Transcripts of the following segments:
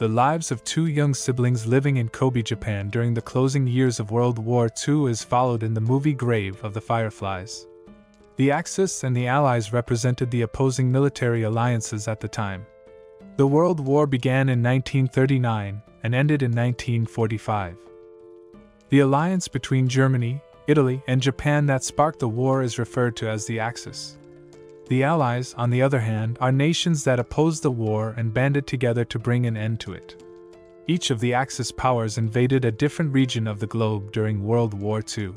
the lives of two young siblings living in Kobe, Japan during the closing years of World War II is followed in the movie Grave of the Fireflies. The Axis and the Allies represented the opposing military alliances at the time. The World War began in 1939 and ended in 1945. The alliance between Germany, Italy, and Japan that sparked the war is referred to as the Axis. The Allies, on the other hand, are nations that opposed the war and banded together to bring an end to it. Each of the Axis powers invaded a different region of the globe during World War II.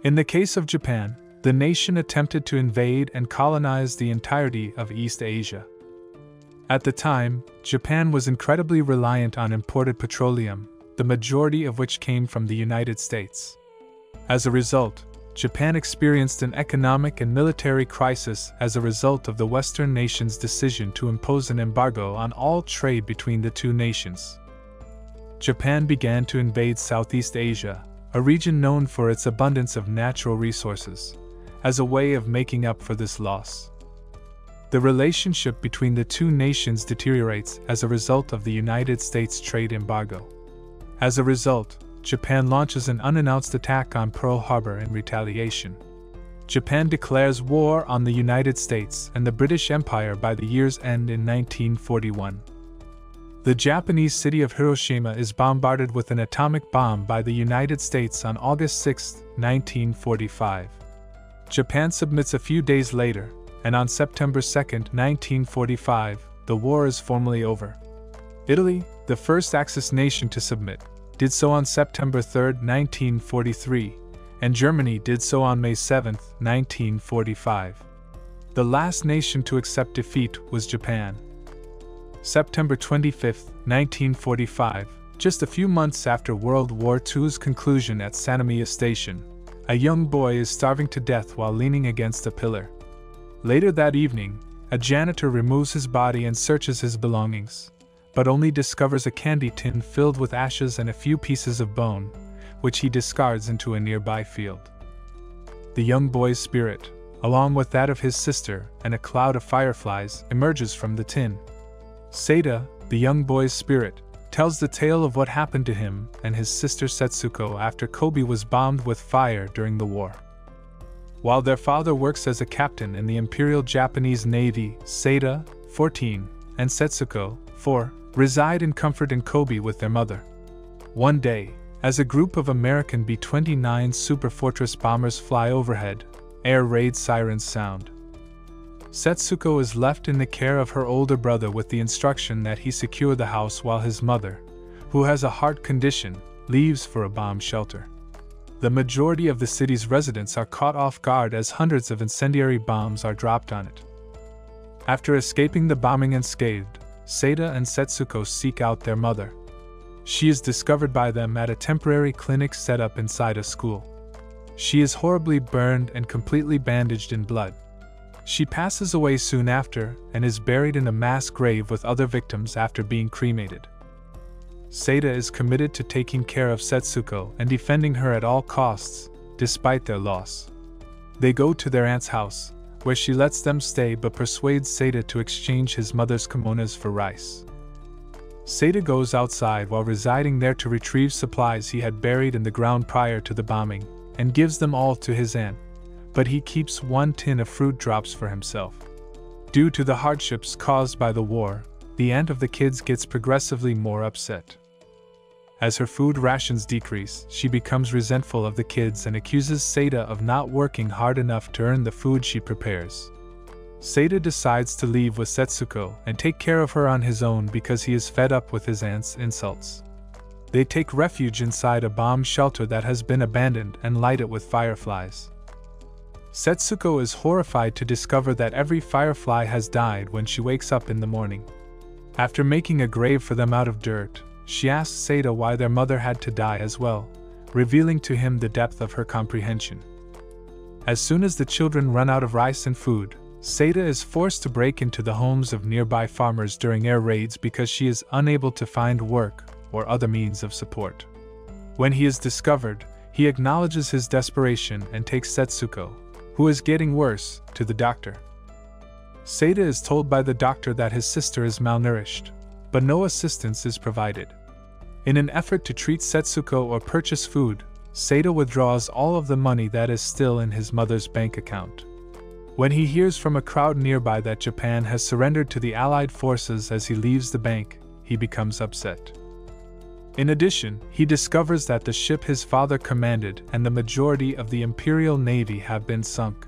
In the case of Japan, the nation attempted to invade and colonize the entirety of East Asia. At the time, Japan was incredibly reliant on imported petroleum, the majority of which came from the United States. As a result, Japan experienced an economic and military crisis as a result of the Western nations' decision to impose an embargo on all trade between the two nations. Japan began to invade Southeast Asia, a region known for its abundance of natural resources, as a way of making up for this loss. The relationship between the two nations deteriorates as a result of the United States trade embargo. As a result, Japan launches an unannounced attack on Pearl Harbor in retaliation. Japan declares war on the United States and the British Empire by the year's end in 1941. The Japanese city of Hiroshima is bombarded with an atomic bomb by the United States on August 6, 1945. Japan submits a few days later, and on September 2, 1945, the war is formally over. Italy, the first Axis nation to submit, did so on September 3, 1943, and Germany did so on May 7, 1945. The last nation to accept defeat was Japan. September 25, 1945, just a few months after World War II's conclusion at Sannomiya Station, a young boy is starving to death while leaning against a pillar. Later that evening, a janitor removes his body and searches his belongings, but only discovers a candy tin filled with ashes and a few pieces of bone, which he discards into a nearby field. The young boy's spirit, along with that of his sister and a cloud of fireflies, emerges from the tin. Seita, the young boy's spirit, tells the tale of what happened to him and his sister Setsuko after Kobe was bombed with fire during the war. While their father works as a captain in the Imperial Japanese Navy, Seita, 14, and Setsuko, 4, reside in comfort in Kobe with their mother. One day, as a group of American B-29 Superfortress bombers fly overhead, air raid sirens sound. Setsuko is left in the care of her older brother with the instruction that he secure the house while his mother, who has a heart condition, leaves for a bomb shelter. The majority of the city's residents are caught off guard as hundreds of incendiary bombs are dropped on it. After escaping the bombing unscathed, Seita and Setsuko seek out their mother. She is discovered by them at a temporary clinic set up inside a school. She is horribly burned and completely bandaged in blood. She passes away soon after and is buried in a mass grave with other victims after being cremated. Seita is committed to taking care of Setsuko and defending her at all costs, despite their loss. They go to their aunt's house, where she lets them stay but persuades Seita to exchange his mother's kimonos for rice. Seita goes outside while residing there to retrieve supplies he had buried in the ground prior to the bombing, and gives them all to his aunt, but he keeps one tin of fruit drops for himself. Due to the hardships caused by the war, the aunt of the kids gets progressively more upset. As her food rations decrease, she becomes resentful of the kids and accuses Seita of not working hard enough to earn the food she prepares. Seita decides to leave with Setsuko and take care of her on his own because he is fed up with his aunt's insults. They take refuge inside a bomb shelter that has been abandoned and light it with fireflies. Setsuko is horrified to discover that every firefly has died when she wakes up in the morning. After making a grave for them out of dirt, she asks Seita why their mother had to die as well, revealing to him the depth of her comprehension. As soon as the children run out of rice and food, Seita is forced to break into the homes of nearby farmers during air raids because she is unable to find work or other means of support. When he is discovered, he acknowledges his desperation and takes Setsuko, who is getting worse, to the doctor. Seita is told by the doctor that his sister is malnourished. but no assistance is provided. In an effort to treat Setsuko or purchase food, Saito withdraws all of the money that is still in his mother's bank account. When he hears from a crowd nearby that Japan has surrendered to the Allied forces as he leaves the bank, he becomes upset. In addition, he discovers that the ship his father commanded and the majority of the Imperial Navy have been sunk.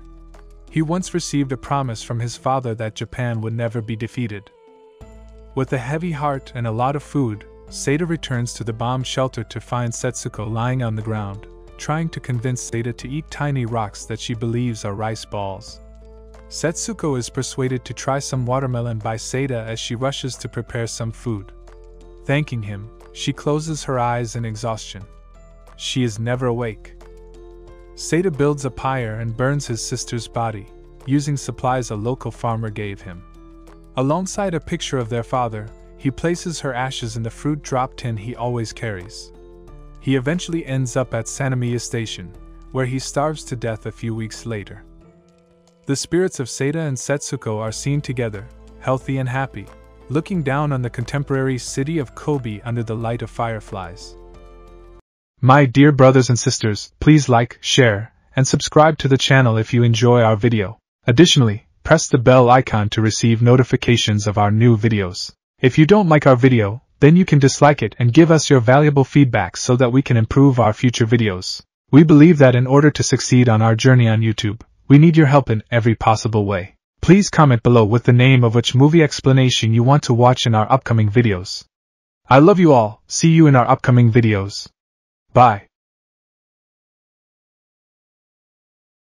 He once received a promise from his father that Japan would never be defeated. With a heavy heart and a lot of food, Saito returns to the bomb shelter to find Setsuko lying on the ground, trying to convince Saito to eat tiny rocks that she believes are rice balls. Setsuko is persuaded to try some watermelon by Saito as she rushes to prepare some food. Thanking him, she closes her eyes in exhaustion. She is never awake. Saito builds a pyre and burns his sister's body, using supplies a local farmer gave him. Alongside a picture of their father, he places her ashes in the fruit drop tin he always carries. He eventually ends up at Sanemiya Station, where he starves to death a few weeks later. The spirits of Saito and Setsuko are seen together, healthy and happy, looking down on the contemporary city of Kobe under the light of fireflies. My dear brothers and sisters, please like, share, and subscribe to the channel if you enjoy our video. Additionally, press the bell icon to receive notifications of our new videos. If you don't like our video, then you can dislike it and give us your valuable feedback so that we can improve our future videos. We believe that in order to succeed on our journey on YouTube, we need your help in every possible way. Please comment below with the name of which movie explanation you want to watch in our upcoming videos. I love you all, see you in our upcoming videos. Bye.